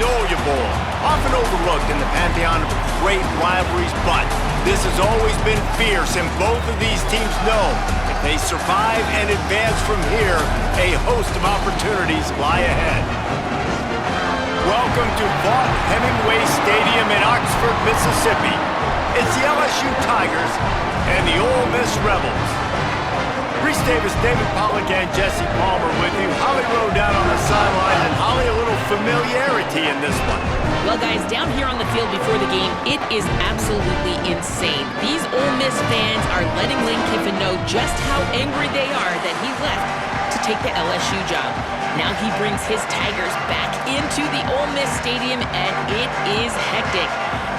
Magnolia Bowl, often overlooked in the pantheon of great rivalries, but this has always been fierce, and both of these teams know if they survive and advance from here, a host of opportunities lie ahead. Welcome to Vaught Hemingway Stadium in Oxford, Mississippi. It's the LSU Tigers and the Ole Miss Rebels. Reese Davis, David Pollack, and Jesse Palmer with you. Holly Rowe down on the sideline, and Holly, a little familiarity in this one. Well, guys, down here on the field before the game, it is absolutely insane. These Ole Miss fans are letting Lane Kiffin know just how angry they are that he left to take the LSU job. Now he brings his Tigers back into the Ole Miss Stadium, and it is hectic.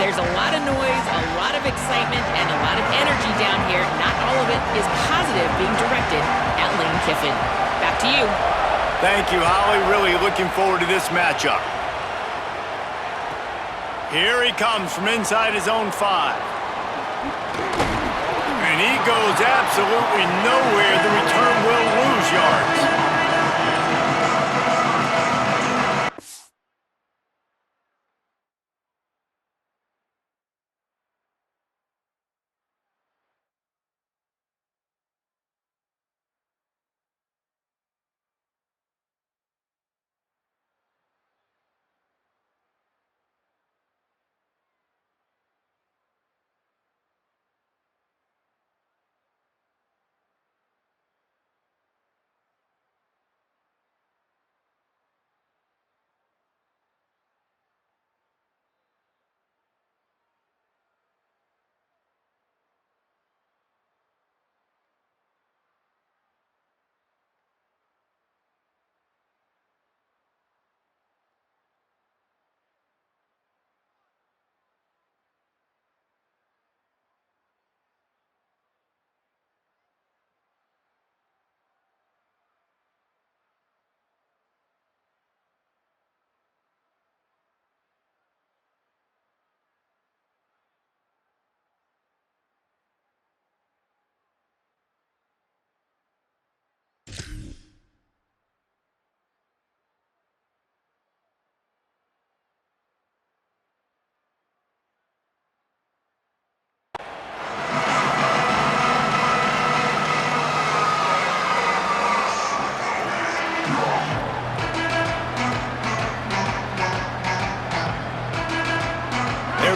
There's a lot of noise, a lot of excitement, and a lot of energy down here. Not all of it is positive being directed at Lane Kiffin. Back to you. Thank you, Holly. Really looking forward to this matchup. Here he comes from inside his own 5. And he goes absolutely nowhere. The return will lose yards.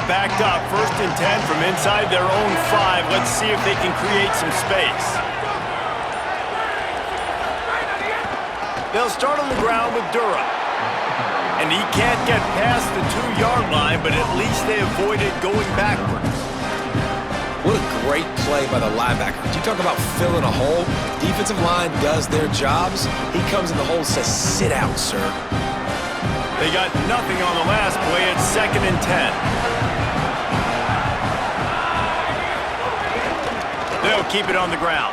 Backed up, 1st and 10 from inside their own 5. Let's see if they can create some space. They'll start on the ground with Durham. And he can't get past the 2-yard line, but at least they avoided going backwards. What a great play by the linebacker. You talk about filling a hole. Defensive line does their jobs. He comes in the hole and says, "Sit out, sir." They got nothing on the last play. It's 2nd and 10. They'll keep it on the ground.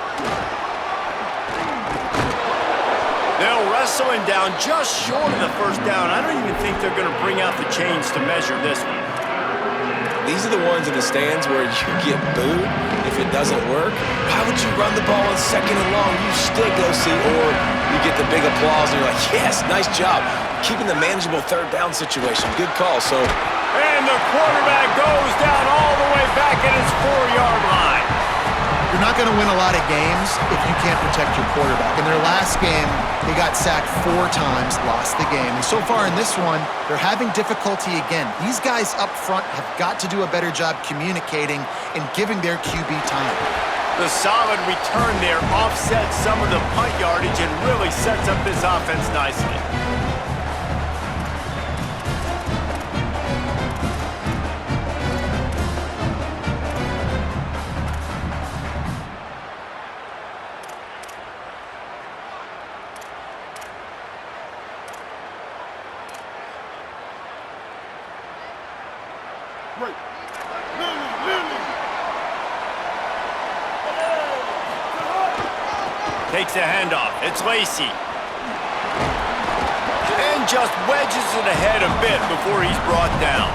They'll wrestle him down just short of the 1st down. I don't even think they're going to bring out the chains to measure this one. These are the ones in the stands where you get booed if it doesn't work. Why would you run the ball on 2nd and long? You stick, OC, or you get the big applause and you're like, yes, nice job. Keeping the manageable 3rd down situation. Good call. And the quarterback goes down all the way back at his 4-yard line. You're not going to win a lot of games if you can't protect your quarterback. In their last game, they got sacked 4 times, lost the game. And so far in this one, they're having difficulty again. These guys up front have got to do a better job communicating and giving their QB time. The solid return there offsets some of the punt yardage and really sets up this offense nicely. Takes a handoff. It's Lacey. And just wedges it ahead a bit before he's brought down.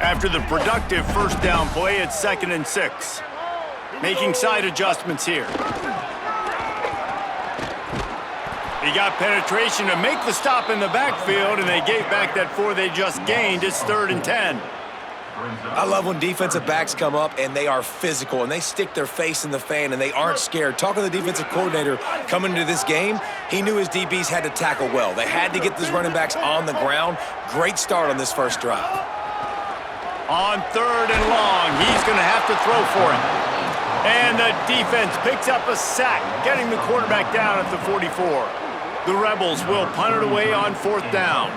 After the productive first down play, it's 2nd and 6. Making side adjustments here. He got penetration to make the stop in the backfield, and they gave back that 4 they just gained. It's 3rd and 10. I love when defensive backs come up and they are physical and they stick their face in the fan and they aren't scared. Talking to the defensive coordinator coming into this game, he knew his DBs had to tackle well. They had to get these running backs on the ground. Great start on this first drive. On 3rd and long, he's going to have to throw for it. And the defense picks up a sack, getting the quarterback down at the 44. The Rebels will punt it away on 4th down.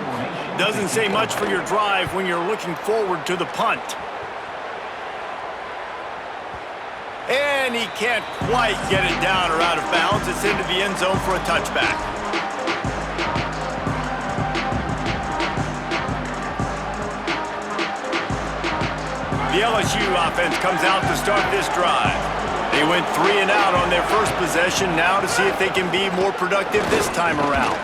Doesn't say much for your drive when you're looking forward to the punt. And he can't quite get it down or out of bounds. It's into the end zone for a touchback. The LSU offense comes out to start this drive. They went 3 and out on their first possession, now to see if they can be more productive this time around.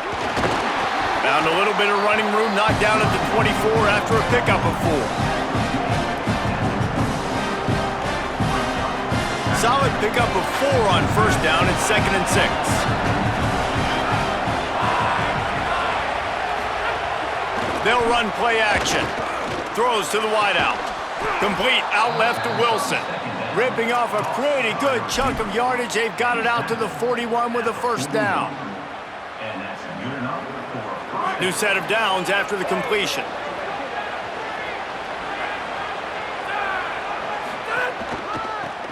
Found a little bit of running room, knocked down at the 24 after a pickup of 4. Solid pickup of 4 on first down. It's 2nd and 6. They'll run play action. Throws to the wideout. Complete out left to Wilson. Ripping off a pretty good chunk of yardage. They've got it out to the 41 with a first down. New set of downs after the completion.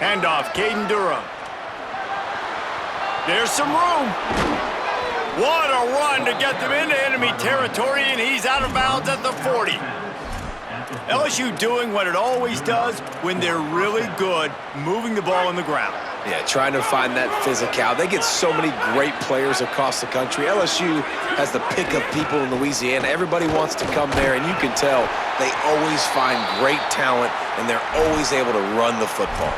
Handoff, Caden Durham. There's some room. What a run to get them into enemy territory, and he's out of bounds at the 40. LSU doing what it always does when they're really good, moving the ball on the ground. Yeah, trying to find that physicality. They get so many great players across the country. LSU has the pick of people in Louisiana. Everybody wants to come there, and you can tell they always find great talent, and they're always able to run the football.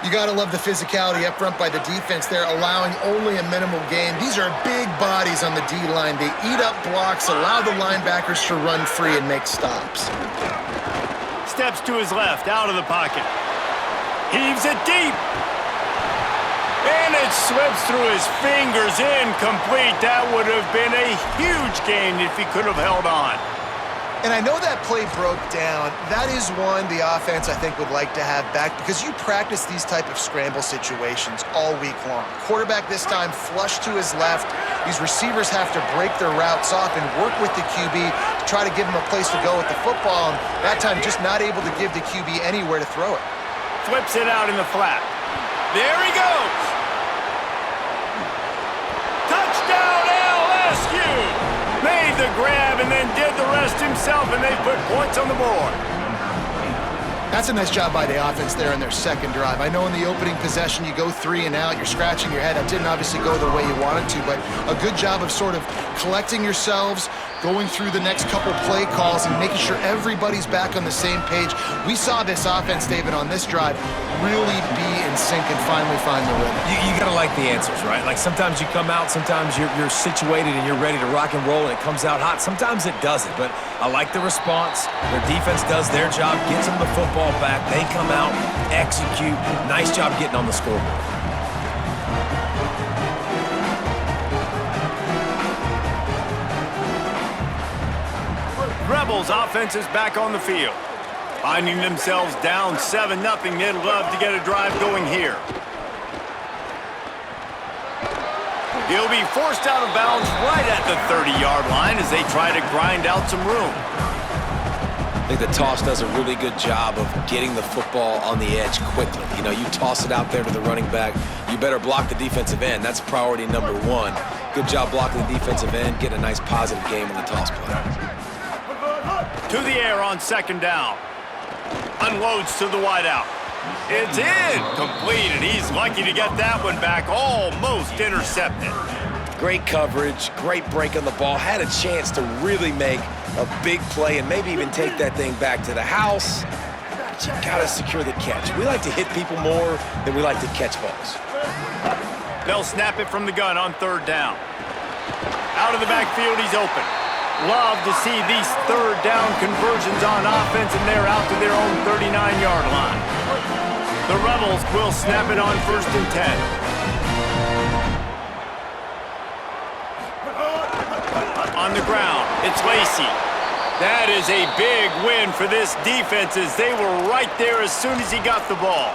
You got to love the physicality up front by the defense. They're allowing only a minimal gain. These are big bodies on the D-line. They eat up blocks, allow the linebackers to run free and make stops. Steps to his left, out of the pocket. Heaves it deep. And it slips through his fingers, incomplete. That would have been a huge gain if he could have held on. And I know that play broke down. That is one the offense, I think, would like to have back because you practice these type of scramble situations all week long. Quarterback this time flush to his left. These receivers have to break their routes off and work with the QB to try to give him a place to go with the football. And that time, just not able to give the QB anywhere to throw it. Flips it out in the flat. There he goes. Touchdown, LSU! Made the grab and then did the rest himself, and they put points on the board. That's a nice job by the offense there in their second drive. I know in the opening possession you go 3 and out, you're scratching your head. That didn't obviously go the way you wanted to, but a good job of sort of collecting yourselves, going through the next couple play calls and making sure everybody's back on the same page. We saw this offense, David, on this drive really be in sync and finally find the rhythm. You got to like the answers, right? Like sometimes you come out, sometimes you're situated and you're ready to rock and roll and it comes out hot. Sometimes it doesn't, but I like the response. Their defense does their job, gets them the football back. They come out, execute. Nice job getting on the scoreboard. Rebels offense is back on the field. Finding themselves down 7-0, they'd love to get a drive going here. He'll be forced out of bounds right at the 30-yard line as they try to grind out some room. I think the toss does a really good job of getting the football on the edge quickly. You know, you toss it out there to the running back, you better block the defensive end. That's priority number 1. Good job blocking the defensive end, getting a nice positive game on the toss play. To the air on second down. Unloads to the wideout. It's incomplete, and he's lucky to get that one back, almost intercepted. Great coverage, great break on the ball. Had a chance to really make a big play and maybe even take that thing back to the house. But you gotta secure the catch. We like to hit people more than we like to catch balls. They'll snap it from the gun on third down. Out of the backfield, he's open. Love to see these third down conversions on offense, and they're out to their own 39-yard line. The Rebels will snap it on 1st and 10. On the ground, it's Lacy. That is a big win for this defense as they were right there as soon as he got the ball.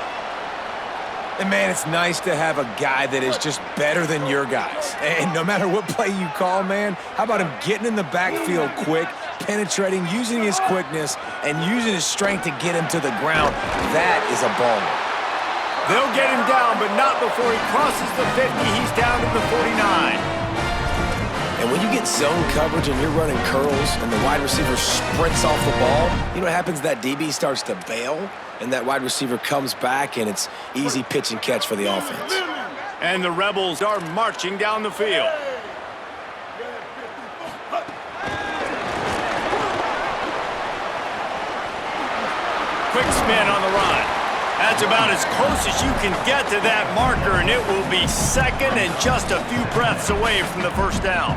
And, man, it's nice to have a guy that is just better than your guys. And no matter what play you call, man, how about him getting in the backfield quick, penetrating, using his quickness, and using his strength to get him to the ground. That is a baller. They'll get him down, but not before he crosses the 50. He's down to the 49. And when you get zone coverage and you're running curls and the wide receiver sprints off the ball, you know what happens? That DB starts to bail, and that wide receiver comes back, and it's easy pitch and catch for the offense. And the Rebels are marching down the field. Quick spin on the run. That's about as close as you can get to that marker, and it will be second and just a few breaths away from the first down.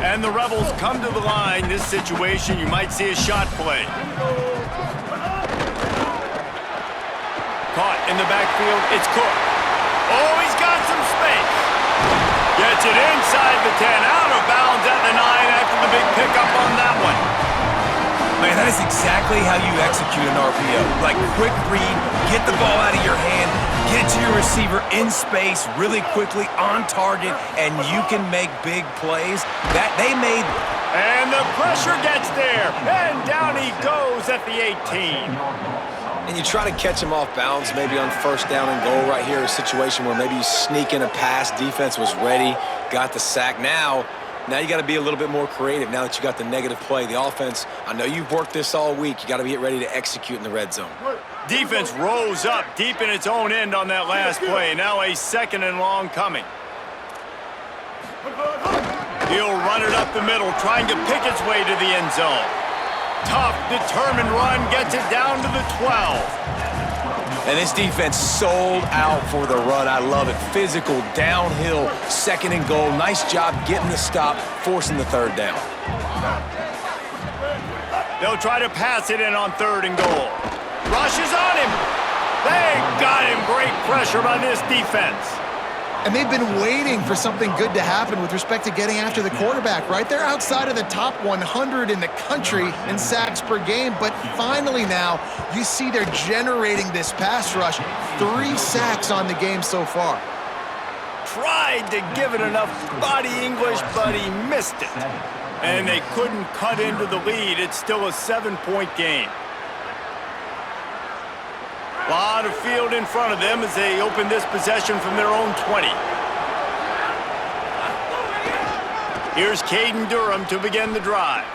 And the Rebels come to the line. This situation, you might see a shot play. Caught in the backfield, it's Cook. Oh, he's got some space. Gets it inside the 10, out of bounds at the 9 after the big pickup on that one. Man, that is exactly how you execute an RPO. Like, quick read, get the ball out of your hand, get it to your receiver in space really quickly, on target, and you can make big plays. That they made. And the pressure gets there, and down he goes at the 18. And you try to catch him off bounds, maybe on 1st down and goal right here, a situation where maybe you sneak in a pass, defense was ready, got the sack. Now you got to be a little bit more creative now that you got the negative play. The offense, I know you've worked this all week. You got to get ready to execute in the red zone. Defense rose up deep in its own end on that last play. Now a 2nd and long coming. He'll run it up the middle, trying to pick its way to the end zone. Tough, determined run gets it down to the 12. And this defense sold out for the run. I love it. Physical, downhill, 2nd and goal. Nice job getting the stop, forcing the 3rd down. They'll try to pass it in on 3rd and goal. Rush is on him. They got him. Great pressure by this defense. And they've been waiting for something good to happen with respect to getting after the quarterback, right? They're outside of the top 100 in the country in sacks per game, but finally now you see they're generating this pass rush. 3 sacks on the game so far. Tried to give it enough body English, but he missed it. And they couldn't cut into the lead. It's still a 7-point game. A lot of field in front of them as they open this possession from their own 20. Here's Caden Durham to begin the drive.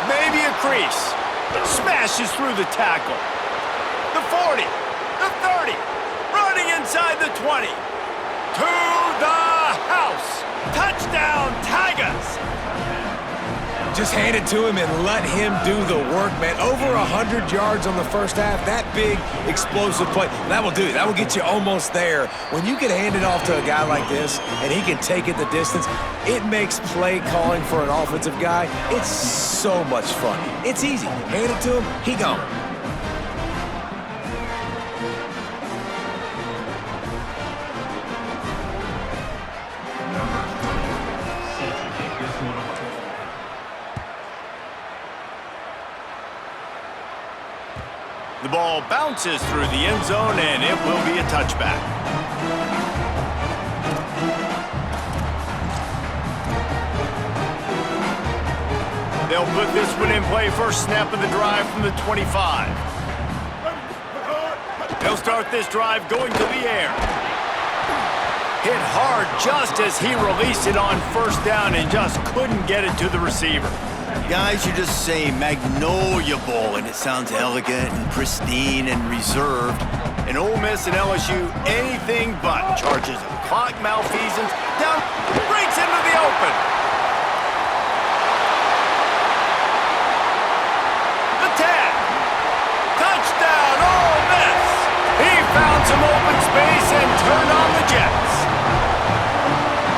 Maybe a crease. Smashes through the tackle. The 40, the 30, running inside the 20. To the house. Touchdown, Tigers! Just hand it to him and let him do the work, man. Over 100 yards on the first half. That big, explosive play. That will do it. That will get you almost there. When you can hand it off to a guy like this and he can take it the distance, it makes play calling for an offensive guy, it's so much fun. It's easy. Hand it to him, he gone. The ball bounces through the end zone, and it will be a touchback. They'll put this one in play. First snap of the drive from the 25. They'll start this drive going to the air. Hit hard just as he released it on 1st down and just couldn't get it to the receiver. Guys, you just say Magnolia Bowl, and it sounds elegant and pristine and reserved. And Ole Miss and LSU, anything but. Charges of clock malfeasance. Down, breaks into the open. The 10. Touchdown, Ole Miss. He found some open space and turned on the Jets.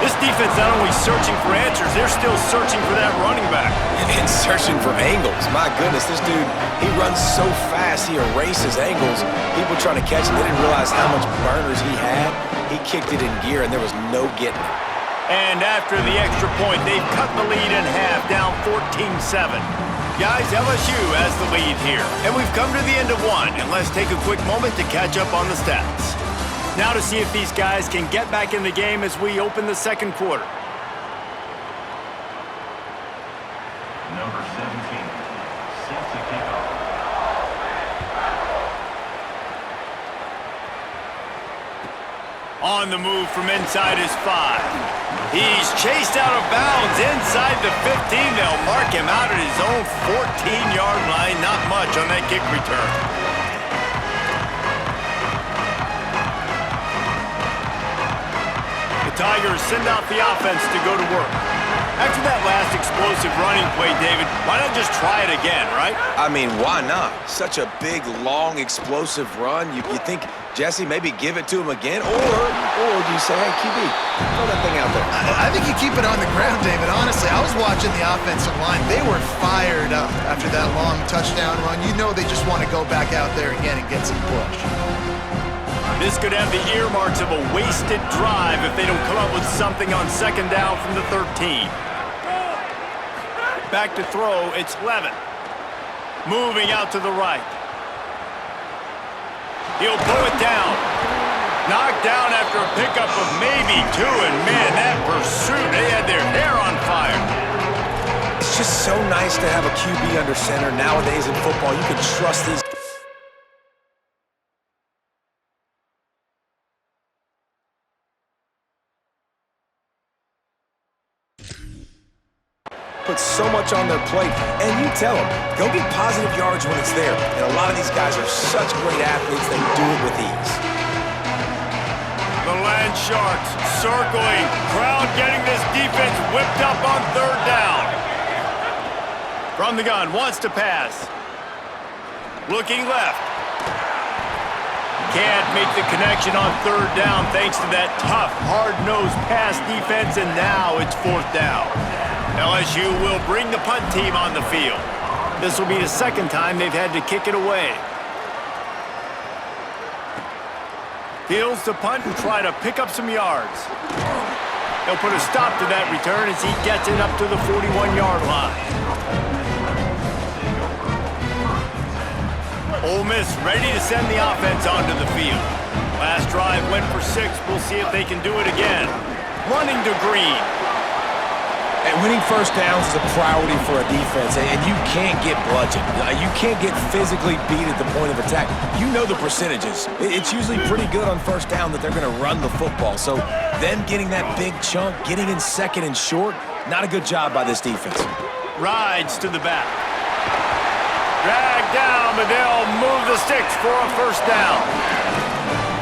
This defense not only searching for answers, they're still searching for that running back. And searching for angles. My goodness, this dude, he runs so fast, he erases angles. People trying to catch him, they didn't realize how much burners he had. He kicked it in gear, and there was no getting it. And after the extra point, they've cut the lead in half, down 14-7. Guys, LSU has the lead here. And we've come to the end of one, and let's take a quick moment to catch up on the stats. Now to see if these guys can get back in the game as we open the second quarter. Number 17, set to kick off. On the move from inside his 5. He's chased out of bounds inside the 15. They'll mark him out at his own 14-yard line. Not much on that kick return. Tigers send out the offense to go to work. After that last explosive running play, David, why not just try it again, right? I mean, why not? Such a big, long, explosive run. You think, Jesse, maybe give it to him again? Or do you say, hey, QB, throw that thing out there? I think you keep it on the ground, David. Honestly, I was watching the offensive line. They were fired up after that long touchdown run. You know they just want to go back out there again and get some push. This could have the earmarks of a wasted drive if they don't come up with something on second down from the 13. Back to throw, it's Levin. Moving out to the right. He'll pull it down. Knocked down after a pickup of maybe 2, and man, that pursuit, they had their hair on fire. It's just so nice to have a QB under center. Nowadays in football, you can trust these. Put so much on their plate, and you tell them, go get positive yards when it's there. And a lot of these guys are such great athletes, they do it with ease. The Land Sharks circling. Crowd getting this defense whipped up on third down. From the gun, wants to pass. Looking left. Can't make the connection on third down thanks to that tough, hard-nosed pass defense, and now it's fourth down. LSU will bring the punt team on the field. This will be the second time they've had to kick it away. Fields to punt and try to pick up some yards. They'll put a stop to that return as he gets it up to the 41-yard line. Ole Miss ready to send the offense onto the field. Last drive went for 6. We'll see if they can do it again. Running to Green. And winning first downs is a priority for a defense, and you can't get bludgeoned. You can't get physically beat at the point of attack. You know the percentages. It's usually pretty good on first down that they're going to run the football. So them getting that big chunk, getting in second and short, not a good job by this defense. Rides to the back. Dragged down, but they'll move the sticks for a first down.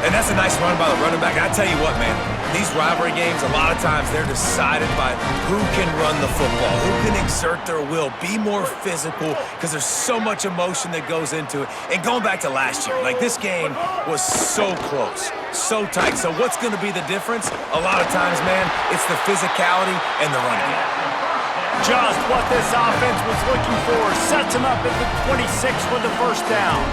And that's a nice run by the running back. I tell you what, man, these rivalry games, a lot of times they're decided by who can run the football, who can exert their will, be more physical, because there's so much emotion that goes into it. And going back to last year, like this game was so close, so tight. So what's going to be the difference? A lot of times, man, it's the physicality and the running game. Just what this offense was looking for. Sets him up at the 26 with the first down.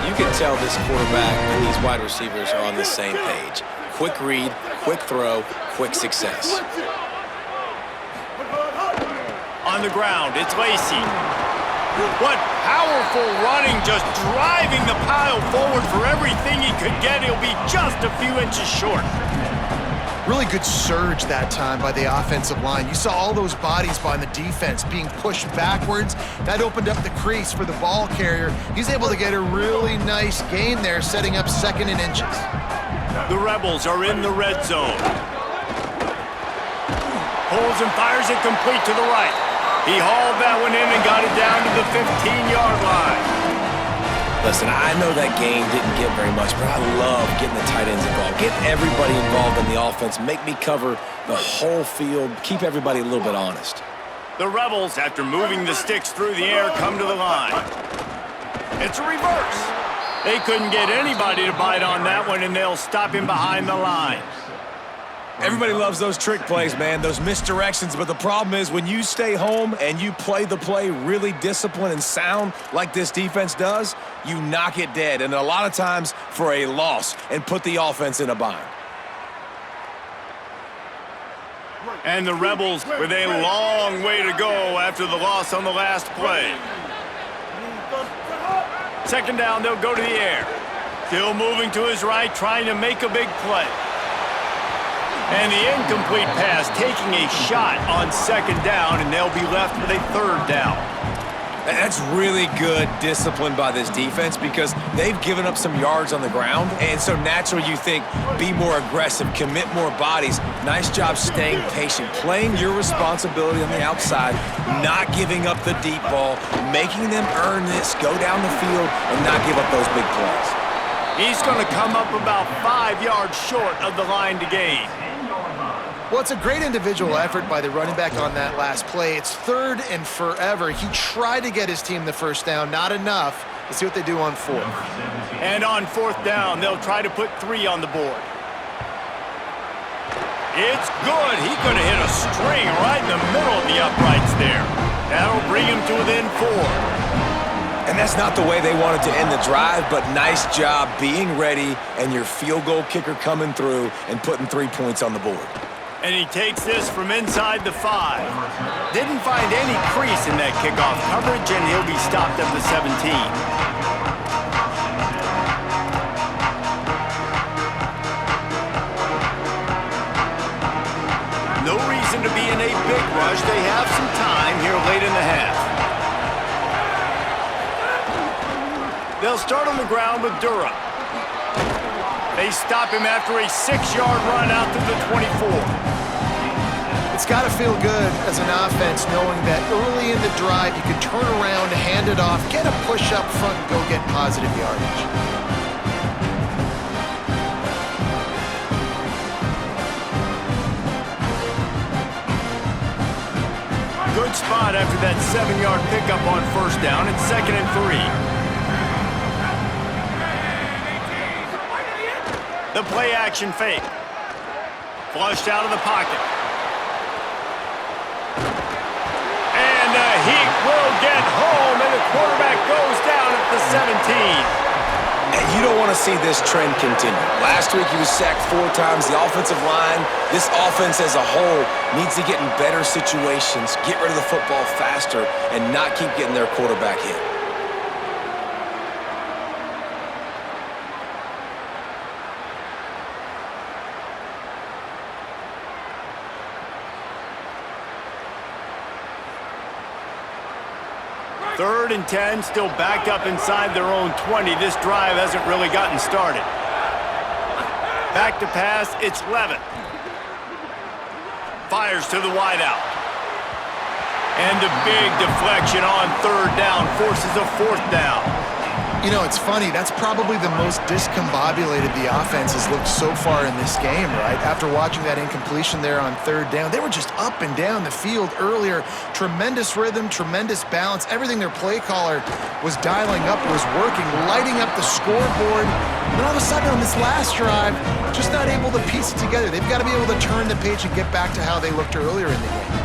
You can tell this quarterback and these wide receivers are on the same page. Quick read, quick throw, quick success. On the ground, it's Lacey. What powerful running, just driving the pile forward for everything he could get. He'll be just a few inches short. Really good surge that time by the offensive line. You saw all those bodies by the defense being pushed backwards. That opened up the crease for the ball carrier. He's able to get a really nice gain there, setting up second and inches. The Rebels are in the red zone. Pulls and fires it complete to the right. He hauled that one in and got it down to the 15-yard line. Listen, I know that game didn't get very much, but I love getting the tight ends involved. Get everybody involved in the offense. Make me cover the whole field. Keep everybody a little bit honest. The Rebels, after moving the sticks through the air, come to the line. It's a reverse. They couldn't get anybody to bite on that one, and they'll stop him behind the line. Everybody loves those trick plays, man, those misdirections, but the problem is when you stay home and you play the play really disciplined and sound like this defense does, you knock it dead, and a lot of times for a loss, and put the offense in a bind. And the Rebels with a long way to go after the loss on the last play. Second down, they'll go to the air. Still moving to his right, trying to make a big play. And the incomplete pass, taking a shot on second down, and they'll be left with a third down. That's really good discipline by this defense because they've given up some yards on the ground, and so naturally you think, be more aggressive, commit more bodies. Nice job staying patient, playing your responsibility on the outside, not giving up the deep ball, making them earn this, go down the field, and not give up those big plays. He's going to come up about 5 yards short of the line to gain. Well, it's a great individual effort by the running back on that last play. It's third and forever. He tried to get his team the first down, not enough. Let's see what they do on fourth. And on fourth down, they'll try to put 3 on the board. It's good. He's going to hit a string right in the middle of the uprights there. That'll bring him to within 4. And that's not the way they wanted to end the drive, but nice job being ready and your field goal kicker coming through and putting 3 points on the board. And he takes this from inside the 5. Didn't find any crease in that kickoff coverage, and he'll be stopped at the 17. No reason to be in a big rush. They have some time here late in the half. They'll start on the ground with Durham. They stop him after a 6-yard run out to the 24. It's got to feel good as an offense knowing that early in the drive you can turn around, hand it off, get a push up front, and go get positive yardage. Good spot after that 7-yard pickup on first down. It's 2nd and 3. The play action fake. Flushed out of the pocket. And he will get home, and the quarterback goes down at the 17. And you don't want to see this trend continue. Last week he was sacked 4 times. The offensive line, this offense as a whole, needs to get in better situations, get rid of the football faster, and not keep getting their quarterback hit. Third and 10, still backed up inside their own 20. This drive hasn't really gotten started. Back to pass, it's Levitt. Fires to the wideout. And a big deflection on third down forces a fourth down. You know, it's funny. That's probably the most discombobulated the offense has looked so far in this game, right? After watching that incompletion there on third down, they were just up and down the field earlier. Tremendous rhythm, tremendous balance. Everything their play caller was dialing up was working, lighting up the scoreboard. And all of a sudden on this last drive, just not able to piece it together. They've got to be able to turn the page and get back to how they looked earlier in the game.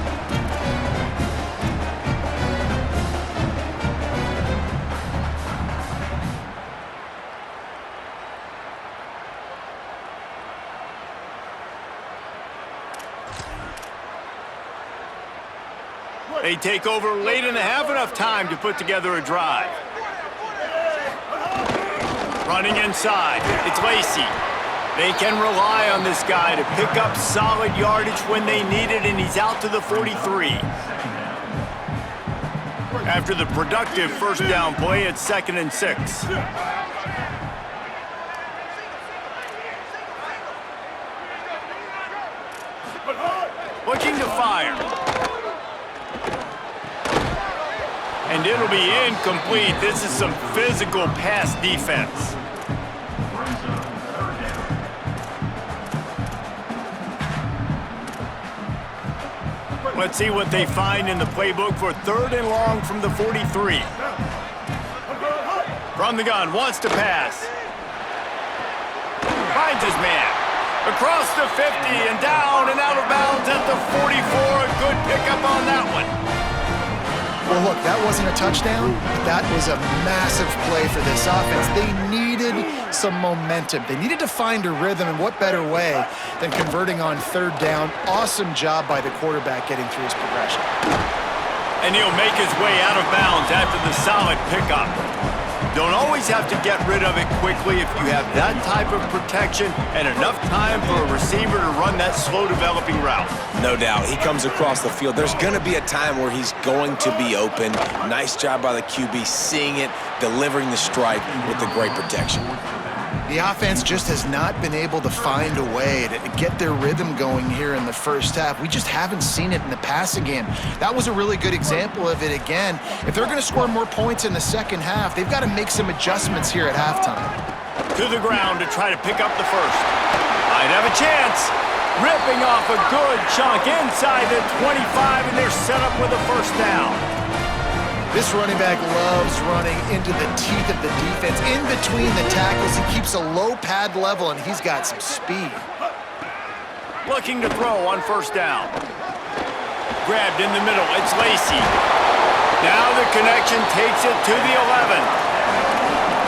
They take over late in the half, enough time to put together a drive. Running inside, it's Lacey. They can rely on this guy to pick up solid yardage when they need it, and he's out to the 43. After the productive first down play, it's 2nd and 6. Looking to fire. And it'll be incomplete. This is some physical pass defense. Let's see what they find in the playbook for 3rd and long from the 43. From the gun, wants to pass. Finds his man. Across the 50 and down and out of bounds at the 44. A good pickup on that one. Well, look, that wasn't a touchdown, but that was a massive play for this offense. They needed some momentum. They needed to find a rhythm, and what better way than converting on third down. Awesome job by the quarterback getting through his progression. And he'll make his way out of bounds after the solid pickup. Don't always have to get rid of it quickly if you have that type of protection and enough time for a receiver to run that slow-developing route. No doubt. He comes across the field. There's going to be a time where he's going to be open. Nice job by the QB seeing it, delivering the strike with the great protection. The offense just has not been able to find a way to get their rhythm going here in the first half. We just haven't seen it in the passing game. That was a really good example of it again. If they're going to score more points in the second half, they've got to make some adjustments here at halftime. To the ground to try to pick up the first. Might have a chance. Ripping off a good chunk inside the 25, and they're set up with a first down. This running back loves running into the teeth of the defense. In between the tackles, he keeps a low pad level, and he's got some speed. Looking to throw on first down. Grabbed in the middle. It's Lacy. Now the connection takes it to the 11.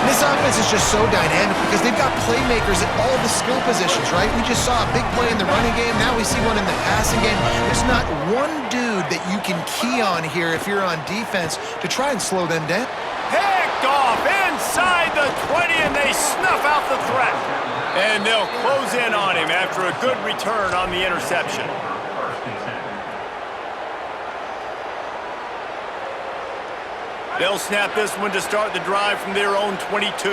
This offense is just so dynamic because they've got playmakers at all the skill positions, right? We just saw a big play in the running game. Now we see one in the passing game. There's not one dude that you can key on here if you're on defense to try and slow them down. Picked off inside the 20, and they snuff out the threat. And they'll close in on him after a good return on the interception. They'll snap this one to start the drive from their own 22.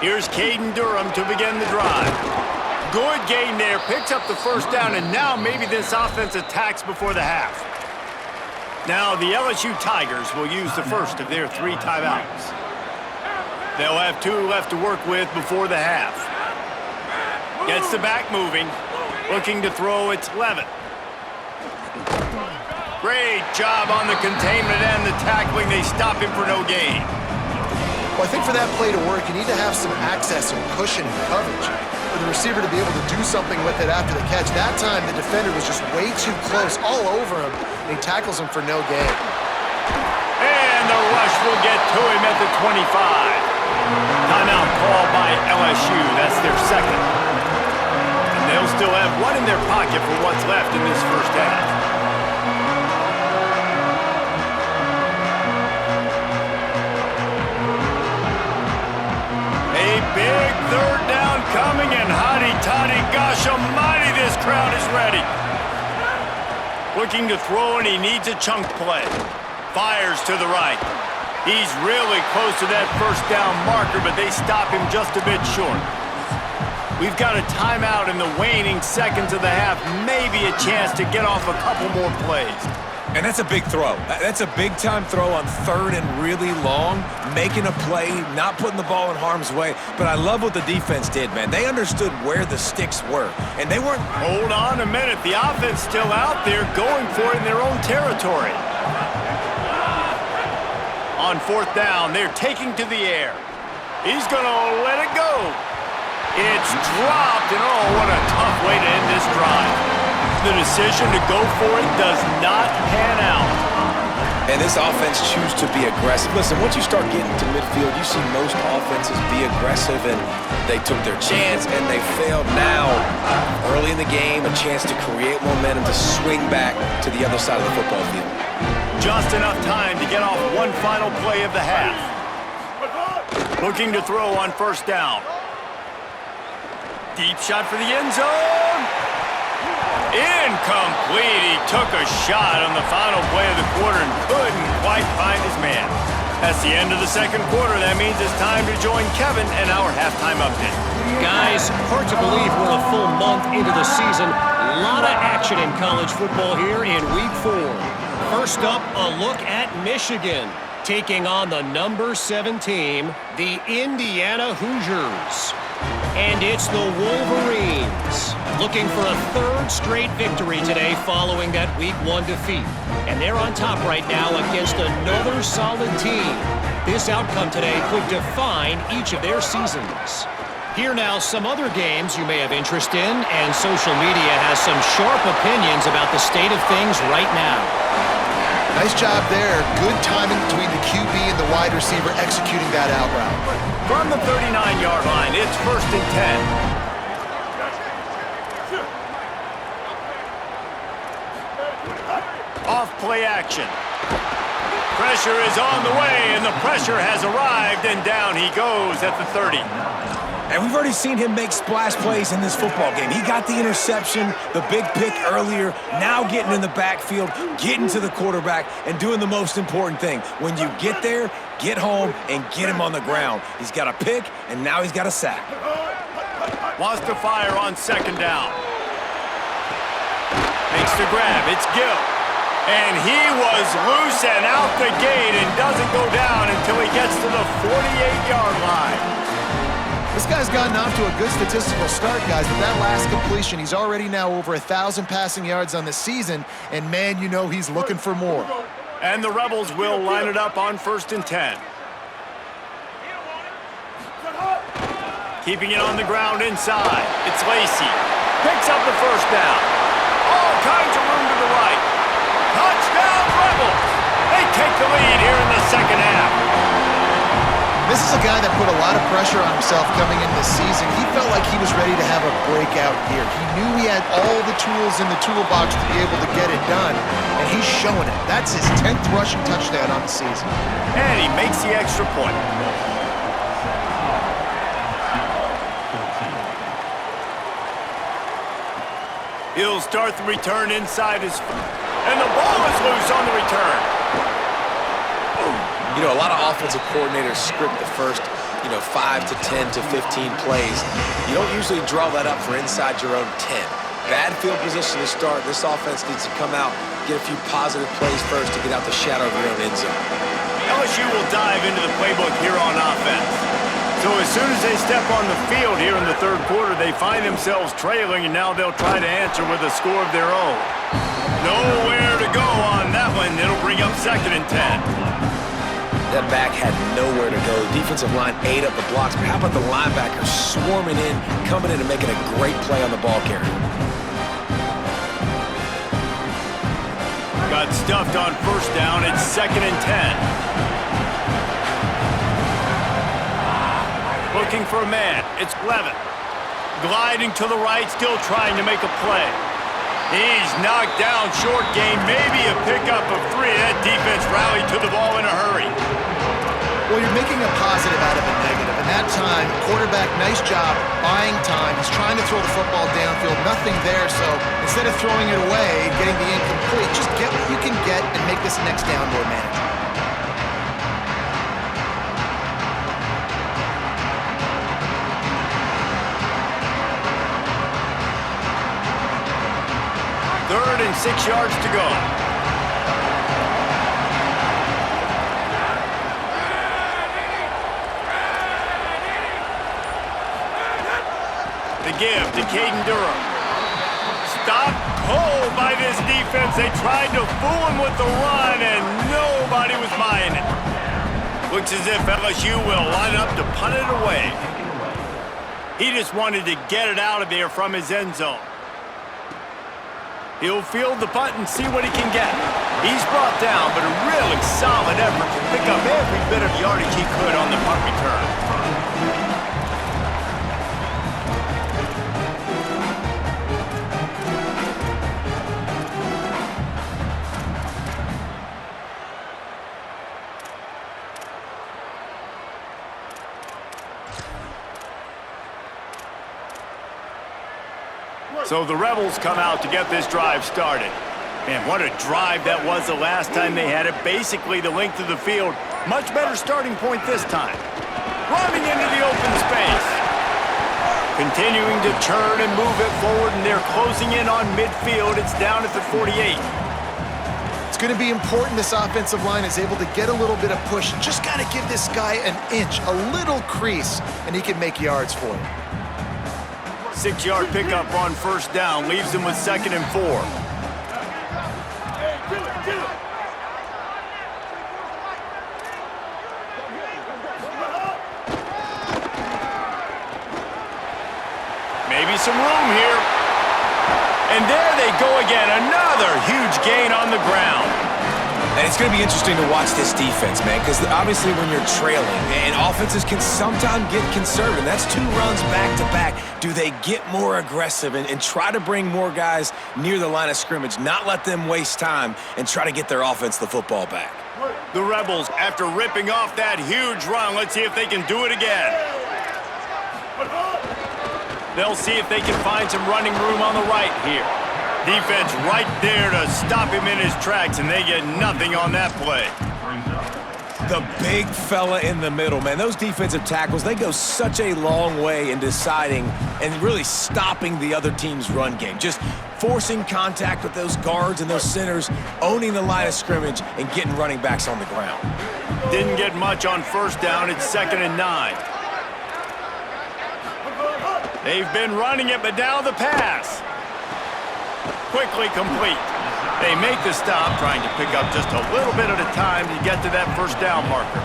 Here's Caden Durham to begin the drive. Good gain there, picks up the first down, and now maybe this offense attacks before the half. Now the LSU Tigers will use the first of their 3 timeouts. They'll have 2 left to work with before the half. Gets the back moving, looking to throw, it's Levitt. Great job on the containment and the tackling. They stop him for no gain. Well, I think for that play to work, you need to have some access, some cushion and coverage for the receiver to be able to do something with it after the catch. That time, the defender was just way too close, all over him, and he tackles him for no gain. And the rush will get to him at the 25. Timeout called by LSU. That's their second. And they'll still have one in their pocket for what's left in this first half. Big third down coming, and hotty-toddy, gosh almighty, this crowd is ready. Looking to throw, and he needs a chunk play. Fires to the right. He's really close to that first down marker, but they stop him just a bit short. We've got a timeout in the waning seconds of the half, maybe a chance to get off a couple more plays. And that's a big throw. That's a big-time throw on third and really long, making a play, not putting the ball in harm's way. But I love what the defense did, man. They understood where the sticks were, and they weren't... Hold on a minute. The offense still out there going for it in their own territory. On fourth down, they're taking to the air. He's going to let it go. It's dropped, and oh, what a tough way to end this drive. The decision to go for it does not pan out. And this offense chooses to be aggressive. Listen, once you start getting to midfield, you see most offenses be aggressive, and they took their chance, and they failed. Now, early in the game, a chance to create momentum, to swing back to the other side of the football field. Just enough time to get off one final play of the half. Looking to throw on first down. Deep shot for the end zone. Incomplete. He took a shot on the final play of the quarter and couldn't quite find his man. That's the end of the second quarter. That means it's time to join Kevin and our halftime update. Guys, hard to believe we're a full month into the season. A lot of action in college football here in Week 4. First up, a look at Michigan, taking on the number 7 team, the Indiana Hoosiers. And it's the Wolverines, looking for a 3rd straight victory today following that Week 1 defeat. And they're on top right now against another solid team. This outcome today could define each of their seasons. Here now, some other games you may have interest in, and social media has some sharp opinions about the state of things right now. Nice job there. Good timing between the QB and the wide receiver executing that out route. From the 39-yard line, it's 1st and 10. Off play action. Pressure is on the way, and the pressure has arrived, and down he goes at the 30. And we've already seen him make splash plays in this football game. He got the interception, the big pick earlier, now getting in the backfield, getting to the quarterback, and doing the most important thing. When you get there, get home, and get him on the ground. He's got a pick, and now he's got a sack. Wants to fire on 2nd down. Makes the grab. It's Gill. And he was loose and out the gate and doesn't go down until he gets to the 48-yard line. This guy's gotten off to a good statistical start, guys, with that last completion. He's already now over 1,000 passing yards on the season, and man, you know he's looking for more. And the Rebels will line it up on 1st and 10. Keeping it on the ground inside. It's Lacy. Picks up the 1st down. All kinds of room to the right. Touchdown, Rebels! They take the lead here in the 2nd half. This is a guy that put a lot of pressure on himself coming in this season. He felt like he was ready to have a breakout year. He knew he had all the tools in the toolbox to be able to get it done, and he's showing it. That's his 10th rushing touchdown on the season. And he makes the extra point. He'll start the return inside his... And the ball is loose on the return. You know, a lot of offensive coordinators script the first, 5 to 10 to 15 plays. You don't usually draw that up for inside your own 10. Bad field position to start. This offense needs to come out, get a few positive plays first to get out the shadow of your own end zone. LSU will dive into the playbook here on offense. So as soon as they step on the field here in the 3rd quarter, they find themselves trailing, and now they'll try to answer with a score of their own. Nowhere to go on that one. It'll bring up 2nd and 10. That back had nowhere to go. The defensive line ate up the blocks, but how about the linebackers swarming in, coming in and making a great play on the ball carrier? Got stuffed on 1st down. It's 2nd and 10. Looking for a man. It's Levin. Gliding to the right, still trying to make a play. He's knocked down, short gain, maybe a pickup of 3. That defense rallied to the ball in a hurry. Well, you're making a positive out of a negative. And that time, quarterback, nice job, buying time. He's trying to throw the football downfield, nothing there. So instead of throwing it away and getting the incomplete, just get what you can get and make this next down more manageable. Third and 6 yards to go. The give to Caden Durham. Stopped cold by this defense. They tried to fool him with the run, and nobody was buying it. Looks as if LSU will line up to punt it away. He just wanted to get it out of there from his end zone. He'll field the punt and see what he can get. He's brought down, but a really solid effort to pick up every bit of yardage he could on the punt return. So the Rebels come out to get this drive started. Man, what a drive that was the last time they had it. Basically the length of the field. Much better starting point this time. Running into the open space. Continuing to turn and move it forward, and they're closing in on midfield. It's down at the 48. It's going to be important this offensive line is able to get a little bit of push. Just got to give this guy an inch, a little crease, and he can make yards for you. 6-yard pickup on 1st down. Leaves him with 2nd and 4. some room here. And there they go again. Another huge gain on the ground. And it's going to be interesting to watch this defense, man, because obviously when you're trailing, and offenses can sometimes get conservative. That's 2 runs back-to-back. Do they get more aggressive and try to bring more guys near the line of scrimmage, not let them waste time, and try to get their offense the football back? The Rebels, after ripping off that huge run, let's see if they can do it again. They'll see if they can find some running room on the right here. Defense right there to stop him in his tracks, and they get nothing on that play. The big fella in the middle, man. Those defensive tackles, they go such a long way in deciding and really stopping the other team's run game. Just forcing contact with those guards and those centers, owning the line of scrimmage, and getting running backs on the ground. Didn't get much on first down. It's 2nd and 9. They've been running it, but now the pass. Quickly complete. They make the stop, trying to pick up just a little bit at a time to get to that first down marker.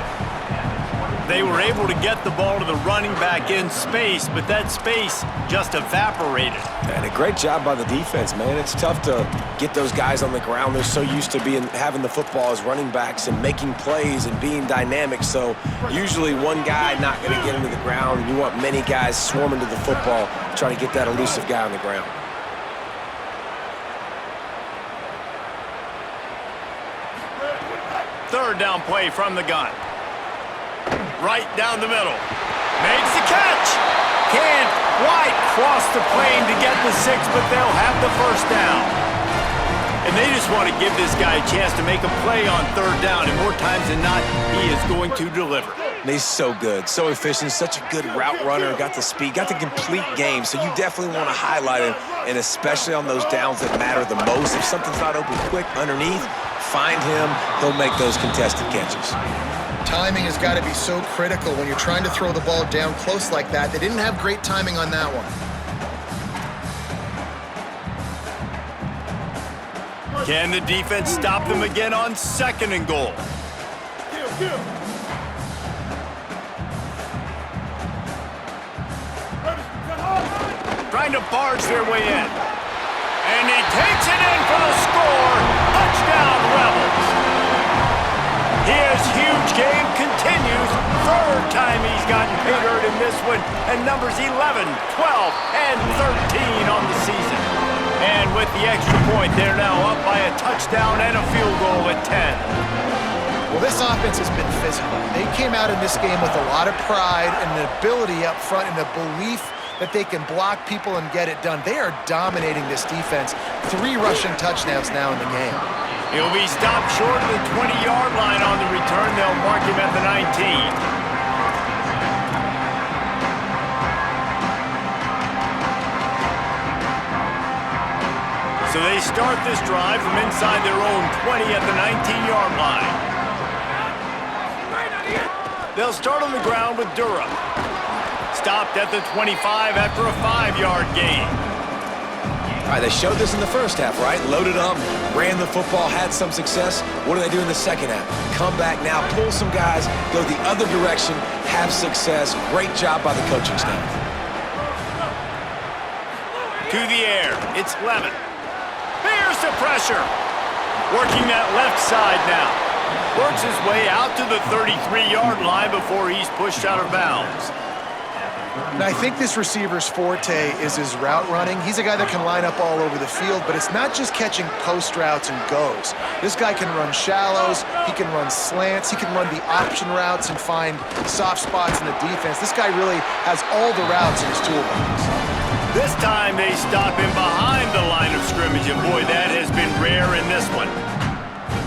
They were able to get the ball to the running back in space, but that space just evaporated. And a great job by the defense, man. It's tough to get those guys on the ground. They're so used to having the football as running backs and making plays and being dynamic. So usually one guy not going to get into the ground. You want many guys swarming to the football, trying to get that elusive guy on the ground. Third down play from the gun. Right down the middle. Makes the catch. Can't quite cross the plane to get the 6, but they'll have the first down. And they just want to give this guy a chance to make a play on third down, and more times than not, he is going to deliver. And he's so good, so efficient, such a good route runner, got the speed, got the complete game, so you definitely want to highlight him, and especially on those downs that matter the most. If something's not open quick underneath, find him, he'll make those contested catches. Timing has got to be so critical when you're trying to throw the ball down close like that. They didn't have great timing on that one. Can the defense stop them again on 2nd and goal? Trying to barge their way in. And he takes it in for the score. Touchdown, Rebels. His huge game continues. 3rd time he's gotten paid dirt in this one. And numbers 11, 12, and 13 on the season. And with the extra point, they're now up by a touchdown and a field goal at 10. Well, this offense has been physical. They came out in this game with a lot of pride and the ability up front and the belief that they can block people and get it done. They are dominating this defense. 3 rushing touchdowns now in the game. He'll be stopped short of the 20-yard line on the return. They'll mark him at the 19. So they start this drive from inside their own 20 at the 19-yard line. They'll start on the ground with Durham. Stopped at the 25 after a 5-yard gain. All right, they showed this in the first half, right? Loaded up, ran the football, had some success. What do they do in the second half? Come back now, pull some guys, go the other direction, have success. Great job by the coaching staff. To the air, it's Levin. There's the pressure. Working that left side now. Works his way out to the 33-yard line before he's pushed out of bounds. Now, I think this receiver's forte is his route running. He's a guy that can line up all over the field, but it's not just catching post routes and goes. This guy can run shallows, he can run slants, he can run the option routes and find soft spots in the defense. This guy really has all the routes in his toolbox. This time they stop him behind the line of scrimmage, and boy, that has been rare in this one.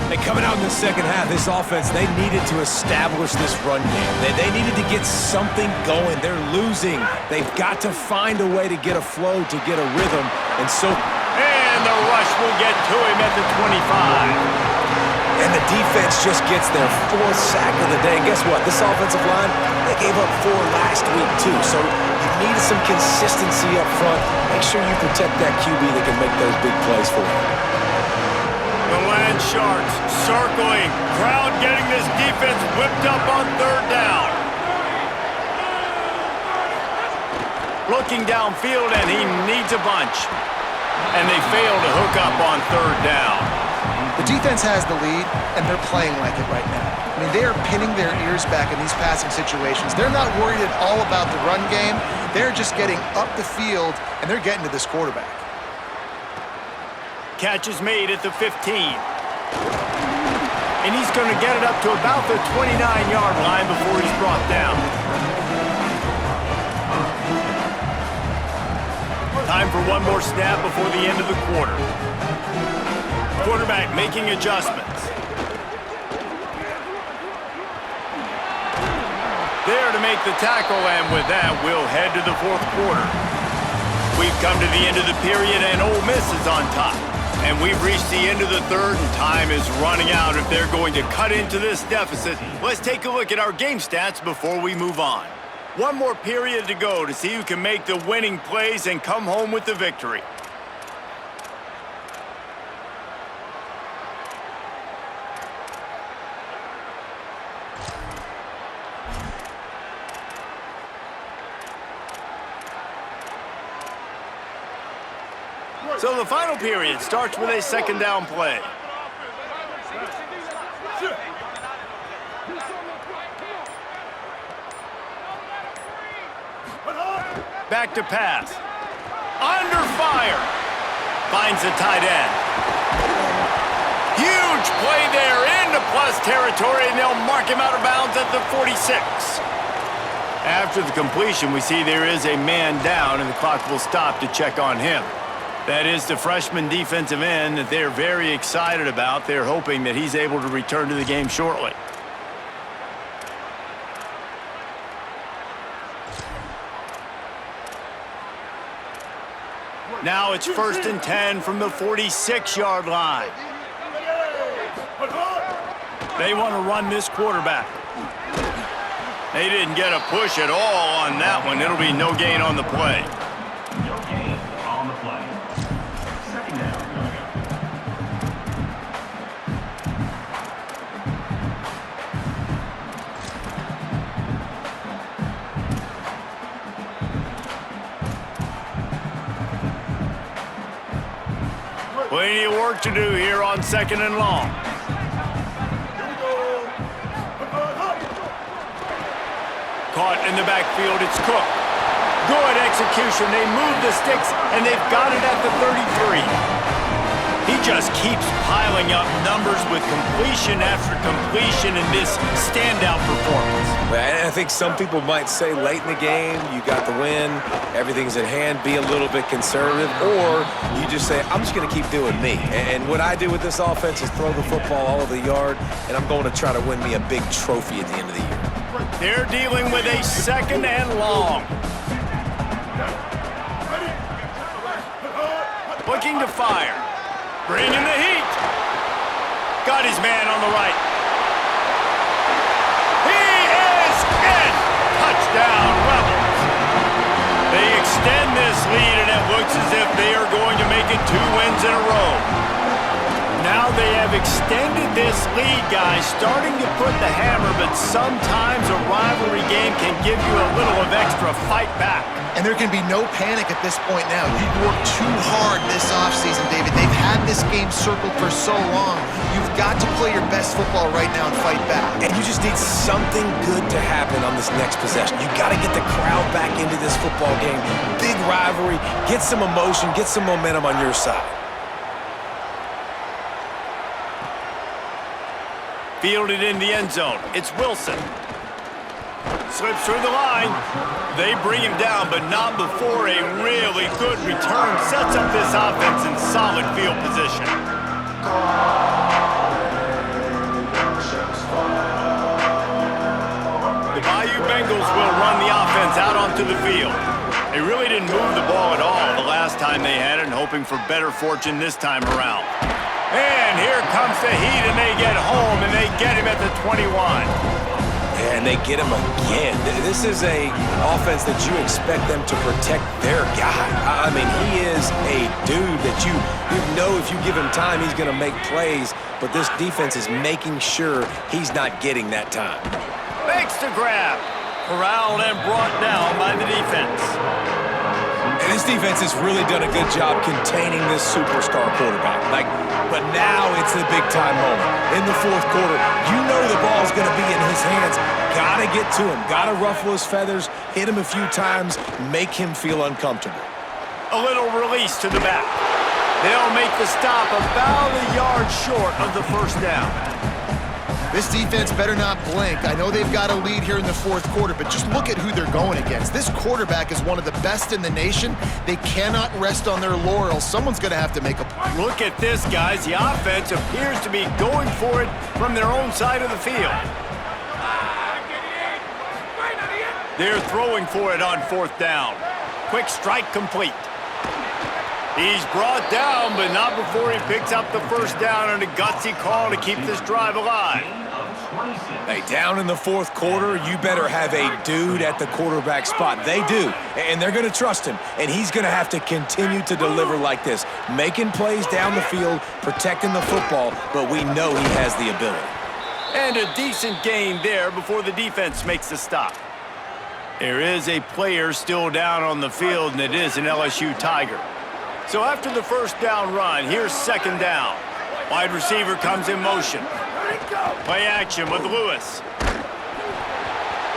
And coming out in the second half, this offense, they needed to establish this run game. They needed to get something going. They're losing. They've got to find a way to get a flow, to get a rhythm. And the rush will get to him at the 25. And the defense just gets their 4th sack of the day. And guess what? This offensive line, they gave up 4 last week, too. So you need some consistency up front. Make sure you protect that QB that can make those big plays for you. The Land Sharks circling. Crowd getting this defense whipped up on 3rd down. Looking downfield, and he needs a bunch. And they fail to hook up on third down. The defense has the lead, and they're playing like it right now. I mean, they are pinning their ears back in these passing situations. They're not worried at all about the run game. They're just getting up the field, and they're getting to this quarterback. Catch is made at the 15. And he's going to get it up to about the 29-yard line before he's brought down. Time for one more snap before the end of the quarter. Quarterback making adjustments. There to make the tackle, and with that, we'll head to the fourth quarter. We've come to the end of the period, and Ole Miss is on top. And we've reached the end of the third, and time is running out if they're going to cut into this deficit. Let's take a look at our game stats before we move on. One more period to go to see who can make the winning plays and come home with the victory. So the final period starts with a second down play. Back to pass. Under fire. Finds the tight end. Huge play there into plus territory, and they'll mark him out of bounds at the 46. After the completion, we see there is a man down, and the clock will stop to check on him. That is the freshman defensive end that they're very excited about. They're hoping that he's able to return to the game shortly. Now it's 1st and 10 from the 46-yard line. They want to run this quarterback. They didn't get a push at all on that one. It'll be no gain on the play. No gain on the play. Second down. Plenty of work to do here on 2nd and long. Caught in the backfield, it's Cook. Good execution. They move the sticks, and they've got it at the 33. He just keeps piling up numbers with completion after completion in this standout performance. And I think some people might say late in the game, you got the win, everything's at hand, be a little bit conservative, or you just say, I'm just going to keep doing me. And what I do with this offense is throw the football all over the yard, and I'm going to try to win me a big trophy at the end of the year. They're dealing with a 2nd and long. Looking to fire. Bringing the heat. Got his man on the right. He is in. Touchdown, Rebels. They extend this lead, and it looks as if they are going to make it 2 wins in a row. Now they have extended this lead, guys, starting to put the hammer, but sometimes a rivalry game can give you a little of extra fight back. And there can be no panic at this point now. You've worked too hard this offseason, David. They've had this game circled for so long. You've got to play your best football right now and fight back. And you just need something good to happen on this next possession. You got to get the crowd back into this football game. Big rivalry, get some emotion, get some momentum on your side. Fielded in the end zone. It's Wilson. Slips through the line. They bring him down, but not before a really good return. Sets up this offense in solid field position. The Bayou Bengals will run the offense out onto the field. They really didn't move the ball at all the last time they had it, and hoping for better fortune this time around. And here comes the heat, and they get home, and they get him at the 21. And they get him again. This is a offense that you expect them to protect their guy. I mean, he is a dude that you know if you give him time, he's going to make plays. But this defense is making sure he's not getting that time. Makes the grab. Corralled and brought down by the defense. And this defense has really done a good job containing this superstar quarterback. But now it's the big-time moment. In the fourth quarter, you know the ball's going to be in his hands. Got to get to him. Got to ruffle his feathers, hit him a few times, make him feel uncomfortable. A little release to the back. They'll make the stop about a yard short of the first down. This defense better not blink. I know they've got a lead here in the fourth quarter, but just look at who they're going against. This quarterback is one of the best in the nation. They cannot rest on their laurels. Someone's going to have to make a play. Look at this, guys. The offense appears to be going for it from their own side of the field. They're throwing for it on fourth down. Quick strike complete. He's brought down, but not before he picks up the first down on a gutsy call to keep this drive alive. Hey, down in the fourth quarter, you better have a dude at the quarterback spot. They do, and they're going to trust him, and he's going to have to continue to deliver like this, making plays down the field, protecting the football, but we know he has the ability. And a decent gain there before the defense makes the stop. There is a player still down on the field, and it is an LSU Tiger. So after the first down run, here's second down. Wide receiver comes in motion. Play action with Lewis.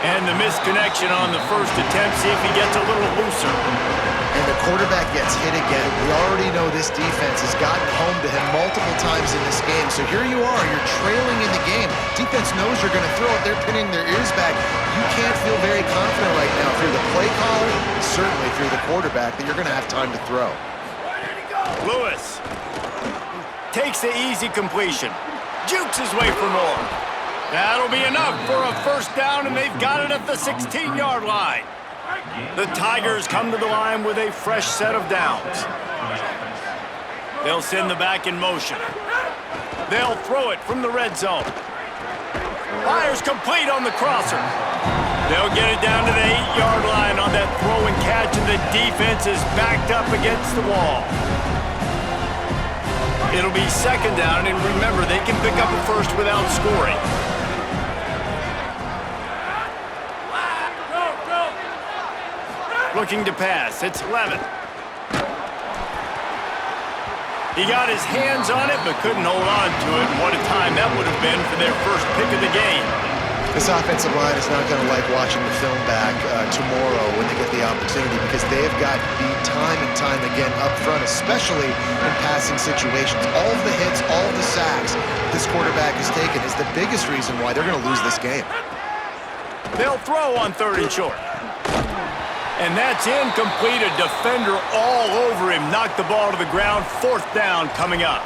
And the misconnection on the first attempt. See if he gets a little looser. And the quarterback gets hit again. We already know this defense has gotten home to him multiple times in this game. So here you are, you're trailing in the game. Defense knows you're going to throw it. They're pinning their ears back. You can't feel very confident right now if you're the play caller, certainly if you're the quarterback, that you're going to have time to throw. Lewis takes the easy completion. Jukes his way for more. That'll be enough for a first down, and they've got it at the 16-yard line. The Tigers come to the line with a fresh set of downs. They'll send the back in motion. They'll throw it from the red zone. Fires complete on the crosser. They'll get it down to the 8-yard line on that throw and catch, and the defense is backed up against the wall. It'll be second down, and remember, they can pick up a first without scoring. Looking to pass, it's Levin. He got his hands on it, but couldn't hold on to it. And what a time that would have been for their first pick of the game. This offensive line is not going to like watching the film back tomorrow when they get the opportunity, because they have got beat time and time again up front, especially in passing situations. All of the hits, all of the sacks this quarterback has taken is the biggest reason why they're going to lose this game. They'll throw on third and short. And that's incomplete. A defender all over him. Knocked the ball to the ground. Fourth down coming up.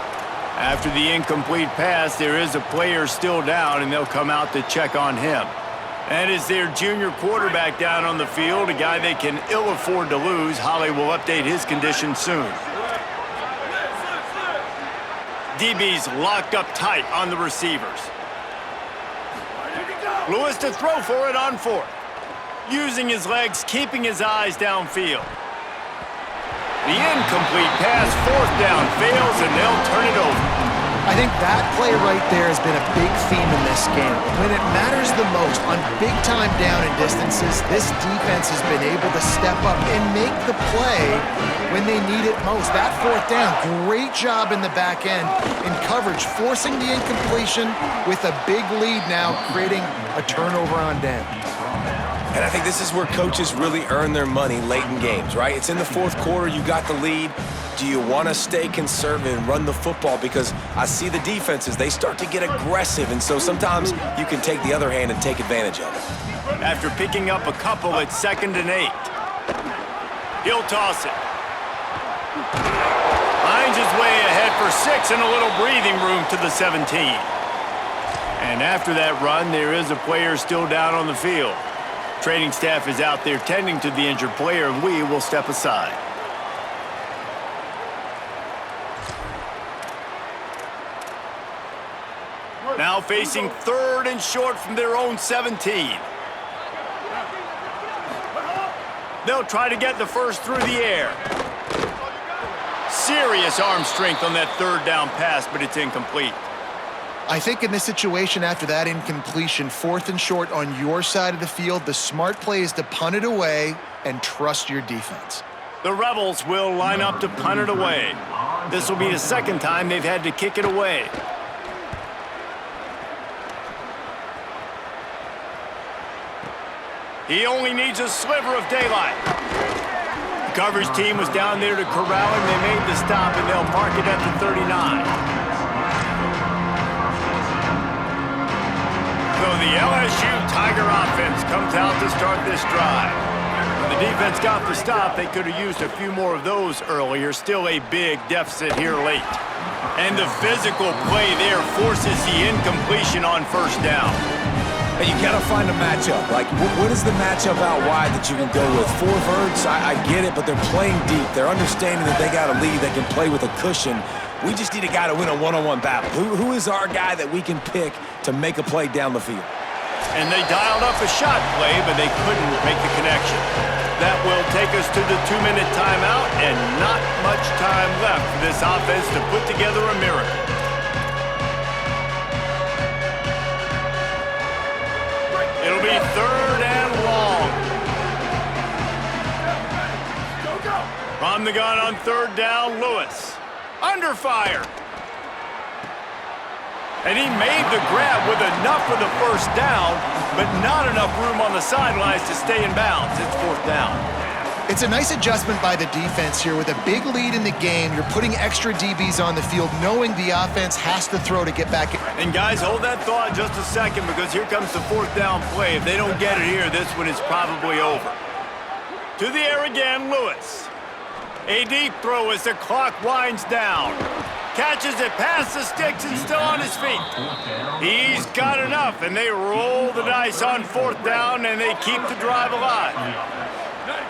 After the incomplete pass, there is a player still down, and they'll come out to check on him. And is their junior quarterback down on the field, a guy they can ill afford to lose. Holly will update his condition soon. DB's locked up tight on the receivers. Lewis to throw for it on fourth. Using his legs, keeping his eyes downfield. The incomplete pass, fourth down, fails, and they'll turn it over. I think that play right there has been a big theme in this game. When it matters the most, on big-time down and distances, this defense has been able to step up and make the play when they need it most. That fourth down, great job in the back end in coverage, forcing the incompletion with a big lead now, creating a turnover on down. And I think this is where coaches really earn their money late in games, right? It's in the fourth quarter, you got the lead. Do you want to stay conservative and run the football? Because I see the defenses, they start to get aggressive, and so sometimes you can take the other hand and take advantage of it. After picking up a couple at 2nd and 8. He'll toss it. Finds his way ahead for 6 and a little breathing room to the 17. And after that run, there is a player still down on the field. Training staff is out there tending to the injured player, and we will step aside. Now facing third and short from their own 17. They'll try to get the first through the air. Serious arm strength on that third down pass, but it's incomplete. I think in this situation, after that incompletion, 4th and short on your side of the field, the smart play is to punt it away and trust your defense. The Rebels will line up to punt it away. This will be the second time they've had to kick it away. He only needs a sliver of daylight. The coverage team was down there to corral him. They made the stop, and they'll mark it at the 39. So the LSU Tiger offense comes out to start this drive. When the defense got the stop, they could have used a few more of those earlier. Still a big deficit here late. And the physical play there forces the incompletion on first down. Hey, you got to find a matchup. Like, what is the matchup out wide that you can go with? 4 verts, I get it, but they're playing deep. They're understanding that they got a lead that can play with a cushion. We just need a guy to win a one-on-one battle. Who is our guy that we can pick to make a play down the field? And they dialed up a shot play, but they couldn't make the connection. That will take us to the 2-minute timeout, and not much time left for this offense to put together a miracle. It'll be 3rd and long. From the gun on 3rd down, Lewis. Under fire. And he made the grab with enough for the first down, but not enough room on the sidelines to stay in bounds. It's 4th down. It's a nice adjustment by the defense here. With a big lead in the game, you're putting extra DBs on the field, knowing the offense has to throw to get back in. And guys, hold that thought just a second, because here comes the 4th down play. If they don't get it here, this one is probably over. To the air again, Lewis. A deep throw as the clock winds down. Catches it past the sticks and still on his feet. He's got enough, and they roll the dice on 4th down, and they keep the drive alive.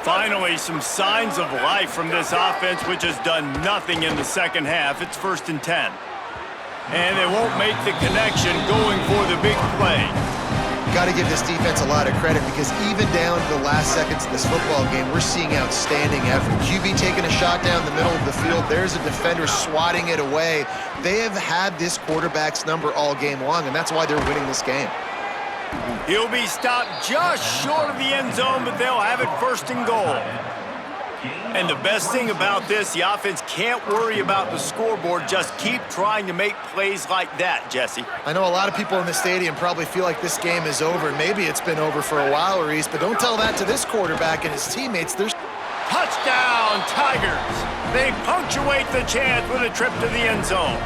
Finally, some signs of life from this offense, which has done nothing in the second half. It's 1st and 10. And they won't make the connection going for the big play. Got to give this defense a lot of credit, because even down to the last seconds of this football game, we're seeing outstanding effort. QB taking a shot down the middle of the field. There's a defender swatting it away. They have had this quarterback's number all game long, and that's why they're winning this game. He'll be stopped just short of the end zone, but they'll have it 1st and goal. And the best thing about this, the offense can't worry about the scoreboard. Just keep trying to make plays like that, Jesse. I know a lot of people in the stadium probably feel like this game is over. Maybe it's been over for a while, Reese, but don't tell that to this quarterback and his teammates. There's touchdown, Tigers. They punctuate the chance with a trip to the end zone.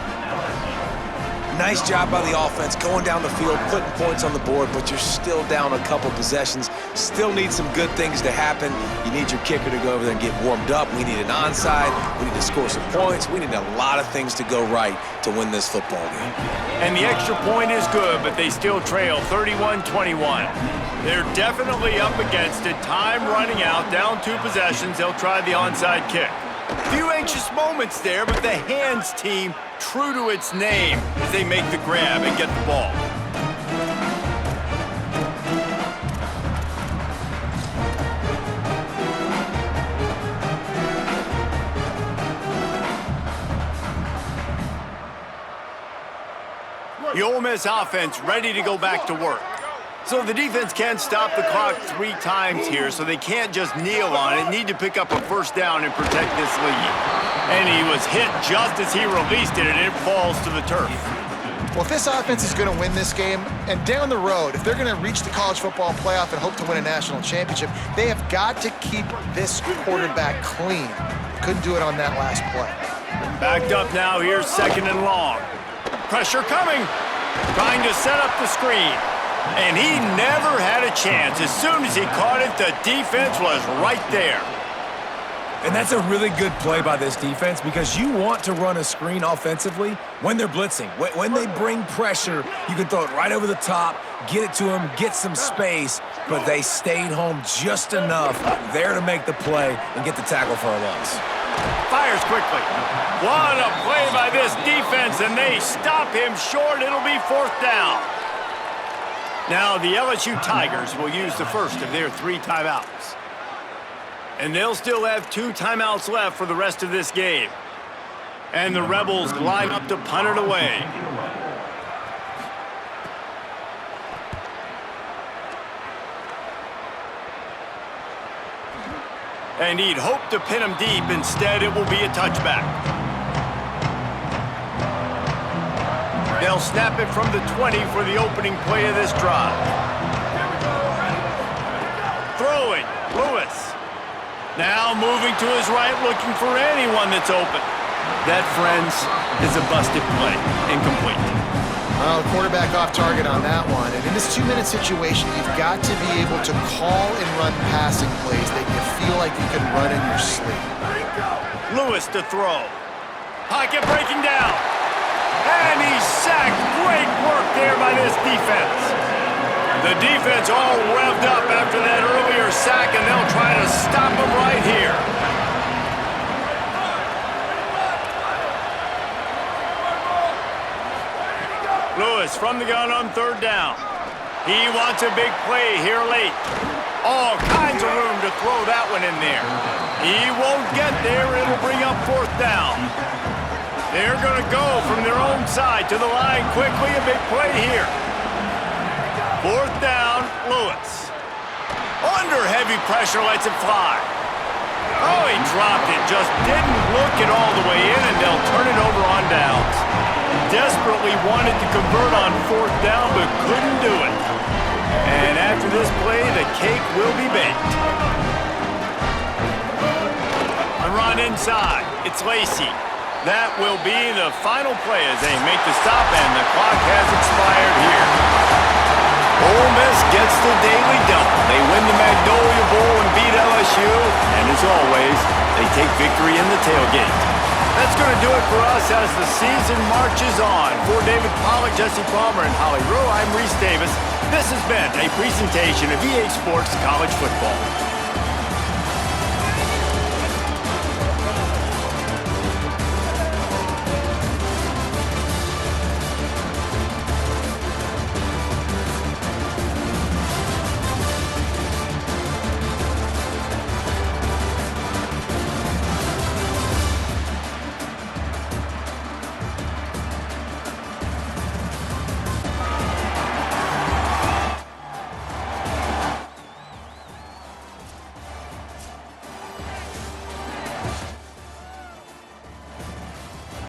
Nice job by the offense going down the field, putting points on the board, but you're still down a couple possessions. Still need some good things to happen. You need your kicker to go over there and get warmed up. We need an onside. We need to score some points. We need a lot of things to go right to win this football game. And the extra point is good, but they still trail 31-21. They're definitely up against it. Time running out, down 2 possessions. They'll try the onside kick. Few anxious moments there, but the hands team true to its name as they make the grab and get the ball. The Ole Miss offense ready to go back to work. So the defense can't stop the clock 3 times here, so they can't just kneel on it. Need to pick up a 1st down and protect this lead. And he was hit just as he released it, and it falls to the turf. Well, if this offense is going to win this game, and down the road, if they're going to reach the college football playoff and hope to win a national championship, they have got to keep this quarterback clean. Couldn't do it on that last play. Backed up now, here's 2nd and long. Pressure coming. Trying to set up the screen. And he never had a chance. As soon as he caught it, the defense was right there. And that's a really good play by this defense, because you want to run a screen offensively when they're blitzing. When they bring pressure, you can throw it right over the top, get it to them, get some space, but they stayed home just enough there to make the play and get the tackle for a loss. Fires quickly. What a play by this defense, and they stop him short. It'll be 4th down. Now the LSU Tigers will use the first of their 3 timeouts. And they'll still have 2 timeouts left for the rest of this game. And the Rebels line up to punt it away. And he'd hoped to pin him deep. Instead, it will be a touchback. They'll snap it from the 20 for the opening play of this drive. Throwing, Lewis. Now moving to his right, looking for anyone that's open. That, friends, is a busted play. Incomplete. Well, the quarterback off target on that one. And in this 2-minute situation, you've got to be able to call and run passing plays that you feel like you can run in your sleep. Lewis to throw. Pocket breaking down. And he's sacked. Great work there by this defense. The defense all revved up after that earlier sack, and they'll try to stop him right here. Lewis from the gun on 3rd down. He wants a big play here late. All kinds of room to throw that one in there. He won't get there. It'll bring up 4th down. They're going to go from their own side to the line quickly. A big play here. 4th down, Lewis. Under heavy pressure, lets it fly. Oh, he dropped it. Just didn't look it all the way in, and they'll turn it over on downs. Desperately wanted to convert on 4th down, but couldn't do it. And after this play, the cake will be baked. A run inside. It's Lacy. That will be the final play as they make the stop, and the clock has expired here. Ole Miss gets the daily double. They win the Magnolia Bowl and beat LSU, and as always, they take victory in the tailgate. That's going to do it for us as the season marches on. For David Pollack, Jesse Palmer, and Holly Rowe, I'm Reese Davis. This has been a presentation of EA Sports College Football.